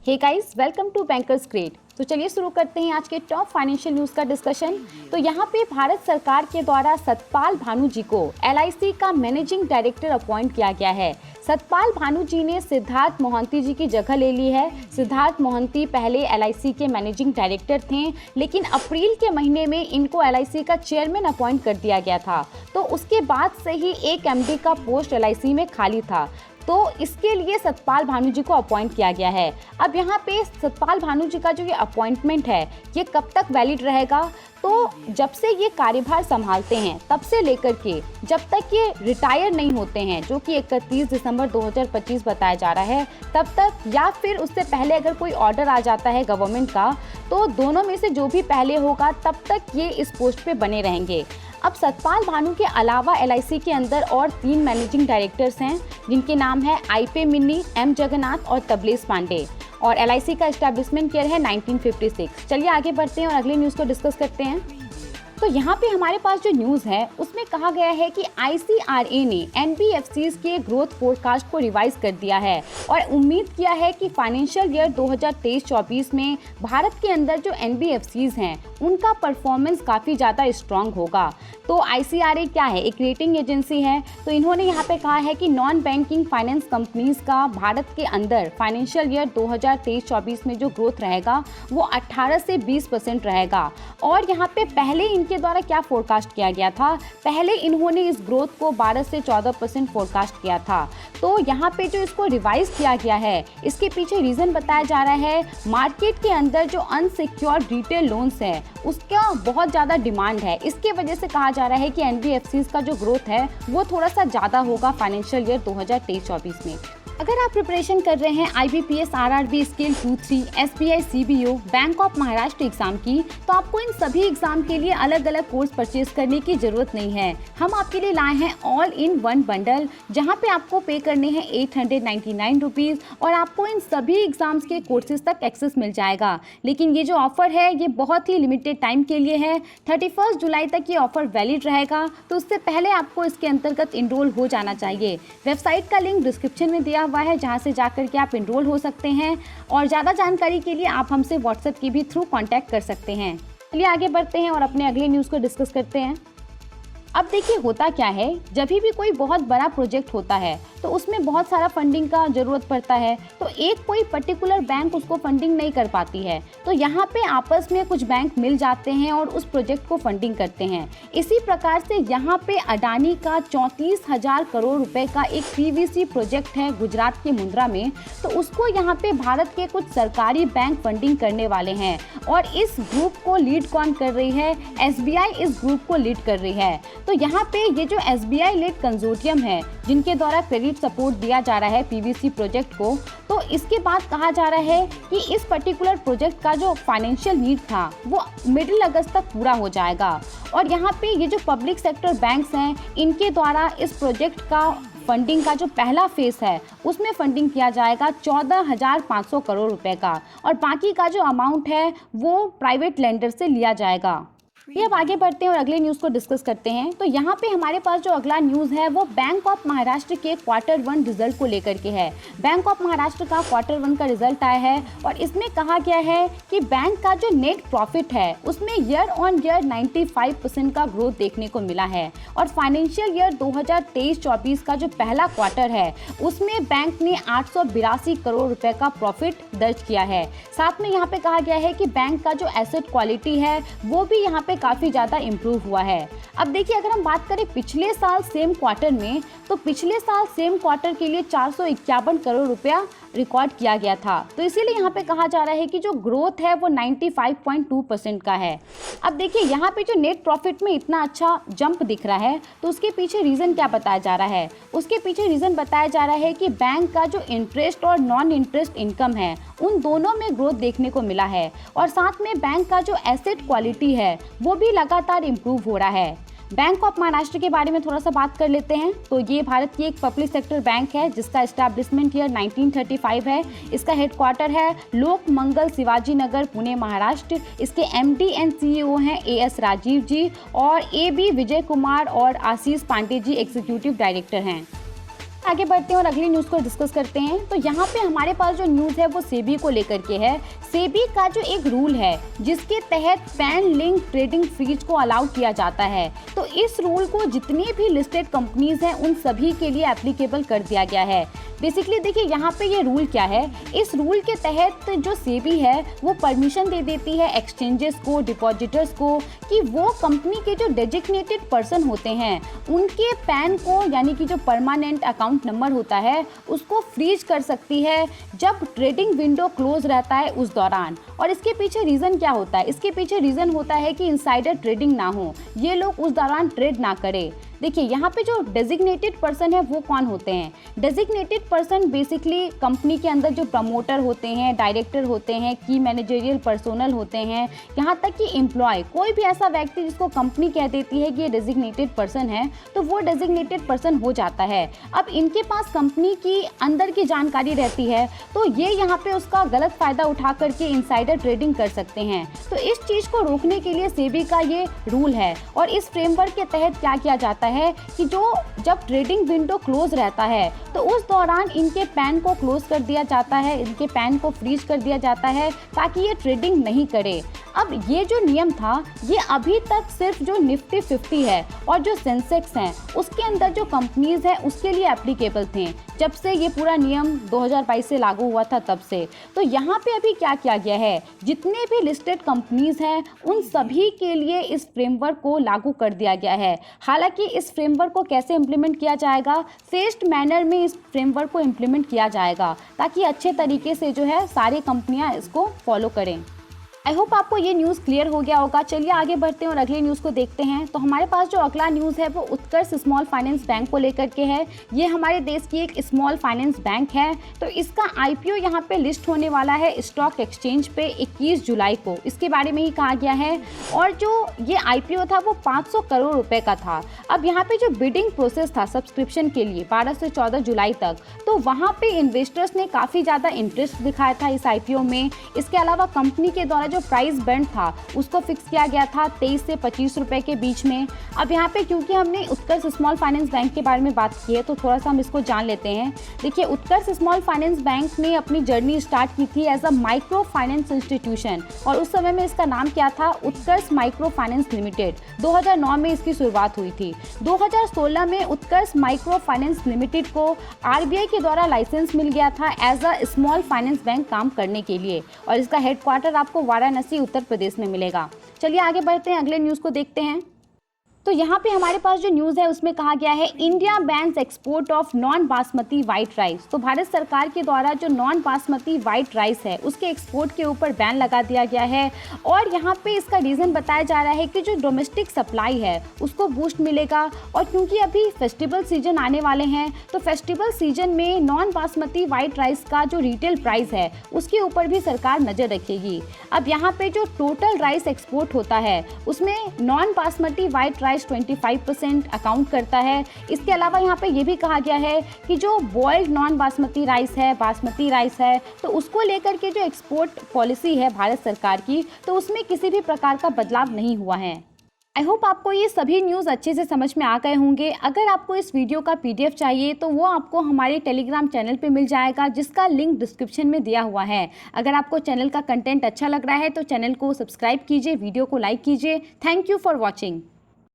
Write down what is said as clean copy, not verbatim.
Hey guys, welcome to bankers grade. तो चलिए शुरू करते हैं आज के टॉप फाइनेंशियल न्यूज़ का डिस्कशन। तो यहाँ पे भारत सरकार के द्वारा सतपाल भानु जी को LIC का मैनेजिंग डायरेक्टर अपॉइंट किया गया है। सतपाल भानु जी ने सिद्धार्थ मोहंती जी की जगह ले ली है। सिद्धार्थ मोहंती पहले LIC के मैनेजिंग डायरेक्टर थे, लेकिन अप्रैल के महीने में इनको LIC का चेयरमैन अपॉइंट कर दिया गया था। तो उसके बाद से ही एक MD का पोस्ट LIC में खाली था, तो इसके लिए सतपाल भानु जी को अपॉइंट किया गया है। अब यहाँ पे सतपाल भानु जी का जो ये अपॉइंटमेंट है ये कब तक वैलिड रहेगा, तो जब से ये कार्यभार संभालते हैं तब से लेकर के जब तक ये रिटायर नहीं होते हैं, जो कि 31 दिसंबर 2025 बताया जा रहा है, तब तक, या फिर उससे पहले अगर कोई ऑर्डर आ जाता है गवर्नमेंट का, तो दोनों में से जो भी पहले होगा तब तक ये इस पोस्ट पे बने रहेंगे। अब सतपाल भानु के अलावा LIC के अंदर और 3 मैनेजिंग डायरेक्टर्स हैं, जिनके नाम है IP मिन्नी, M जगन्नाथ और तबलेश पांडे, और LIC का एस्टैब्लिशमेंट ईयर है 1956। चलिए आगे बढ़ते हैं और अगले न्यूज़ को डिस्कस करते हैं। तो यहाँ पे हमारे पास जो न्यूज़ है उसमें कहा गया है कि ICRA ने NBFCs के ग्रोथ फोरकास्ट को रिवाइज कर दिया है और उम्मीद किया है कि फाइनेंशियल ईयर 2023-24 में भारत के अंदर जो NBFCs हैं उनका परफॉर्मेंस काफ़ी ज़्यादा स्ट्रॉन्ग होगा। तो ICRA क्या है? एक रेटिंग एजेंसी है। तो इन्होंने यहाँ पे कहा है कि नॉन बैंकिंग फाइनेंस कंपनीज का भारत के अंदर फाइनेंशियल ईयर 2023-24 में जो ग्रोथ रहेगा वो 18 से 20% रहेगा। और यहाँ पे पहले के द्वारा क्या फोरकास्ट किया गया था, पहले इन्होंने इस ग्रोथ को 12 से 14% फोरकास्ट किया था। तो यहाँ पे जो इसको रिवाइज किया गया है, इसके पीछे रीज़न बताया जा रहा है, मार्केट के अंदर जो अनसिक्योर्ड रिटेल लोन्स है उसका बहुत ज़्यादा डिमांड है। इसके वजह से कहा जा रहा है कि NBFCs का जो ग्रोथ है वो थोड़ा सा ज़्यादा होगा फाइनेंशियल ईयर 2023-24 में। अगर आप प्रिपरेशन कर रहे हैं IBPS RRB scale 2-3, SBI CBO, bank of Maharashtra exam की, तो आपको इन सभी एग्जाम के लिए अलग अलग कोर्स परचेज करने की जरूरत नहीं है। हम आपके लिए लाए हैं ऑल इन वन बंडल, जहां पे आपको पे करने हैं 899 रुपीज़ और आपको इन सभी एग्जाम्स के कोर्सेज तक एक्सेस मिल जाएगा। लेकिन ये जो ऑफर है ये बहुत ही लिमिटेड टाइम के लिए है। 31 जुलाई तक ये ऑफर वैलिड रहेगा, तो उससे पहले आपको इसके अंतर्गत इनरोल हो जाना चाहिए। वेबसाइट का लिंक डिस्क्रिप्शन में दिया हुआ है, जहां से जाकर के आप इनरोल हो सकते हैं और ज़्यादा जानकारी के लिए आप हमसे व्हाट्सएप के भी थ्रू कांटेक्ट कर सकते हैं। चलिए आगे बढ़ते हैं और अपने अगले न्यूज़ को डिस्कस करते हैं। अब देखिए होता क्या है, जब भी कोई बहुत बड़ा प्रोजेक्ट होता है तो उसमें बहुत सारा फंडिंग का ज़रूरत पड़ता है, तो एक कोई पर्टिकुलर बैंक उसको फंडिंग नहीं कर पाती है, तो यहाँ पे आपस में कुछ बैंक मिल जाते हैं और उस प्रोजेक्ट को फंडिंग करते हैं। इसी प्रकार से यहाँ पे अडानी का 34,000 करोड़ रुपए का एक PVC प्रोजेक्ट है गुजरात के मुंद्रा में, तो उसको यहाँ पे भारत के कुछ सरकारी बैंक फंडिंग करने वाले हैं। और इस ग्रुप को लीड कौन कर रही है? SBI इस ग्रुप को लीड कर रही है। तो यहाँ पे ये जो SBI लेड कंजोर्टियम है, जिनके द्वारा क्रेडिट सपोर्ट दिया जा रहा है PVC प्रोजेक्ट को, तो इसके बाद कहा जा रहा है कि इस पर्टिकुलर प्रोजेक्ट का जो फाइनेंशियल नीड था वो मिडिल अगस्त तक पूरा हो जाएगा। और यहाँ पे ये जो पब्लिक सेक्टर बैंक्स हैं, इनके द्वारा इस प्रोजेक्ट का फंडिंग का जो पहला फेस है उसमें फंडिंग किया जाएगा 14,500 करोड़ रुपए का, और बाकी का जो अमाउंट है वो प्राइवेट लेंडर से लिया जाएगा। ये अब आगे बढ़ते हैं और अगले न्यूज़ को डिस्कस करते हैं। तो यहाँ पे हमारे पास जो अगला न्यूज़ है वो बैंक ऑफ महाराष्ट्र के Q1 रिजल्ट को लेकर के है। बैंक ऑफ महाराष्ट्र का Q1 का रिजल्ट आया है और इसमें कहा गया है कि बैंक का जो नेट प्रॉफिट है उसमें ईयर ऑन ईयर 95% का ग्रोथ देखने को मिला है। और फाइनेंशियल ईयर 2023-24 का जो पहला क्वार्टर है उसमें बैंक ने 882 करोड़ रुपए का प्रॉफिट दर्ज किया है। साथ में यहाँ पे कहा गया है कि बैंक का जो एसेट क्वालिटी है वो भी यहाँ पे काफ़ी ज़्यादा इम्प्रूव हुआ है। अब देखिए अगर हम बात करें पिछले साल सेम क्वार्टर में, तो पिछले साल सेम क्वार्टर के लिए 451 करोड़ रुपया रिकॉर्ड किया गया था। तो इसीलिए यहाँ पे कहा जा रहा है कि जो ग्रोथ है वो 95.2% का है। अब देखिए यहाँ पे जो नेट प्रॉफिट में इतना अच्छा जंप दिख रहा है, तो उसके पीछे रीज़न क्या बताया जा रहा है? उसके पीछे रीज़न बताया जा रहा है कि बैंक का जो इंटरेस्ट और नॉन इंटरेस्ट इनकम है उन दोनों में ग्रोथ देखने को मिला है। और साथ में बैंक का जो एसेट क्वालिटी है वो भी लगातार इम्प्रूव हो रहा है। बैंक ऑफ महाराष्ट्र के बारे में थोड़ा सा बात कर लेते हैं। तो ये भारत की एक पब्लिक सेक्टर बैंक है जिसका एस्टैब्लिशमेंट ईयर 1935 है। इसका हेडक्वार्टर है लोक मंगल शिवाजी नगर, पुणे, महाराष्ट्र। इसके MD एंड CEO हैं AS राजीव जी और AB विजय कुमार और आशीष पांडे जी एग्जीक्यूटिव डायरेक्टर हैं। आगे बढ़ते हैं और अगली न्यूज़ को डिस्कस करते हैं। तो यहाँ पे हमारे पास जो न्यूज़ है वो सेबी को लेकर के है। सेबी का जो एक रूल है जिसके तहत पैन लिंक ट्रेडिंग फीस को अलाउ किया जाता है, तो इस रूल को जितनी भी लिस्टेड कंपनीज हैं उन सभी के लिए एप्लीकेबल कर दिया गया है। बेसिकली देखिए यहाँ पे ये रूल क्या है, इस रूल के तहत जो सेबी है वो परमिशन दे देती है एक्सचेंजेस को, डिपॉजिटर्स को, कि वो कंपनी के जो डेजिग्नेटेड पर्सन होते हैं उनके पैन को, यानी कि जो परमानेंट अकाउंट नंबर होता है, उसको फ्रीज कर सकती है जब ट्रेडिंग विंडो क्लोज रहता है उस दौरान। और इसके पीछे रीज़न क्या होता है? इसके पीछे रीज़न होता है कि इनसाइडर ट्रेडिंग ना हो, ये लोग उस दौरान ट्रेड ना करें। देखिए यहाँ पे जो डेजिग्नेटेड पर्सन है वो कौन होते हैं? डेजिग्नेटेड पर्सन बेसिकली कंपनी के अंदर जो प्रमोटर होते हैं, डायरेक्टर होते हैं, की मैनेजरियल पर्सोनल होते हैं, यहाँ तक कि एम्प्लॉय, कोई भी ऐसा व्यक्ति जिसको कंपनी कह देती है कि ये डेजिग्नेटेड पर्सन है, तो वो डेजिग्नेटेड पर्सन हो जाता है। अब इनके पास कंपनी की अंदर की जानकारी रहती है, तो ये यहाँ पे उसका गलत फ़ायदा उठा करके इनसाइडर ट्रेडिंग कर सकते हैं। तो इस चीज़ को रोकने के लिए सेबी का ये रूल है। और इस फ्रेमवर्क के तहत क्या किया जाता है कि जब ट्रेडिंग विंडो क्लोज रहता है तो उस दौरान इनके पैन को क्लोज कर दिया जाता है, इनके पैन को फ्रीज कर दिया जाता है ताकि ये ट्रेडिंग नहीं करे। अब ये जो नियम था ये अभी तक सिर्फ जो निफ्टी 50 है और जो सेंसेक्स हैं उसके अंदर जो कंपनीज हैं उसके लिए एप्लीकेबल थे, जब से ये पूरा नियम 2022 से लागू हुआ था तब से। तो यहाँ पे अभी क्या किया गया है, जितने भी लिस्टेड कंपनीज हैं उन सभी के लिए इस फ्रेमवर्क को लागू कर दिया गया है। हालांकि इस फ्रेमवर्क को कैसे इम्प्लीमेंट किया जाएगा, फेस्ड मैनर में इस फ्रेमवर्क को इम्प्लीमेंट किया जाएगा ताकि अच्छे तरीके से जो है सारी कंपनियाँ इसको फॉलो करें। आई होप आपको ये न्यूज़ क्लियर हो गया होगा। चलिए आगे बढ़ते हैं और अगले न्यूज़ को देखते हैं। तो हमारे पास जो अगला न्यूज़ है वो उत्कर्ष स्मॉल फाइनेंस बैंक को लेकर के है। ये हमारे देश की एक स्मॉल फाइनेंस बैंक है। तो इसका आईपीओ यहाँ पे लिस्ट होने वाला है स्टॉक एक्सचेंज पे 21 जुलाई को, इसके बारे में ही कहा गया है। और जो ये आईपीओ था वो 500 करोड़ रुपये का था। अब यहाँ पे जो बिडिंग प्रोसेस था सब्सक्रिप्शन के लिए 12 से 14 जुलाई तक, तो वहाँ पे इन्वेस्टर्स ने काफ़ी ज़्यादा इंटरेस्ट दिखाया था इस आईपीओ में। इसके अलावा कंपनी के द्वारा जो प्राइस बैंड था उसको फिक्स किया गया था 23 से 25 रुपए के बीच में। अब यहाँ पे क्योंकि हमने उत्कर्ष स्मॉल फाइनेंस बैंक के बारे में बात की है तो थोड़ा सा हम इसको जान लेते हैं। देखिए उत्कर्ष स्मॉल फाइनेंस बैंक ने अपनी जर्नी स्टार्ट की थी as a micro finance institution, और उस समय में इसका नाम क्या था, उत्कर्ष माइक्रो फाइनेंस लिमिटेड। 2009 में इसकी शुरुआत हुई थी। 2016 में उत्कर्ष माइक्रो फाइनेंस लिमिटेड को आरबीआई के द्वारा लाइसेंस मिल गया था as a small finance bank काम करने के लिए, और इसका हेडक्वार्टर आपको वाराणसी उत्तर प्रदेश में मिलेगा। चलिए आगे बढ़ते हैं, अगले न्यूज़ को देखते हैं। तो यहाँ पे हमारे पास जो न्यूज़ है उसमें कहा गया है India bans export of non basmati white rice. तो भारत सरकार के द्वारा जो नॉन बासमती वाइट राइस है उसके एक्सपोर्ट के ऊपर बैन लगा दिया गया है। और यहाँ पे इसका रीज़न बताया जा रहा है कि जो डोमेस्टिक सप्लाई है उसको बूस्ट मिलेगा, और क्योंकि अभी फेस्टिवल सीजन आने वाले हैं तो फेस्टिवल सीजन में नॉन बासमती वाइट राइस का जो रिटेल प्राइस है उसके ऊपर भी सरकार नज़र रखेगी। अब यहाँ पे जो टोटल राइस एक्सपोर्ट होता है उसमें non basmati white rice 25% account करता है। इसके अलावा यहाँ पे ये भी कहा गया है कि जो बॉइल्ड नॉन बासमती राइस है, बासमती राइस है, तो उसको लेकर के जो एक्सपोर्ट पॉलिसी है भारत सरकार की, तो उसमें किसी भी प्रकार का बदलाव नहीं हुआ है। आई होप आपको ये सभी न्यूज़ अच्छे से समझ में आ गए होंगे। अगर आपको इस वीडियो का पीडीएफ चाहिए तो वो आपको हमारे टेलीग्राम चैनल पे मिल जाएगा, जिसका लिंक डिस्क्रिप्शन में दिया हुआ है। अगर आपको चैनल का कंटेंट अच्छा लग रहा है तो चैनल को सब्सक्राइब कीजिए, वीडियो को लाइक कीजिए। Thank you for watching.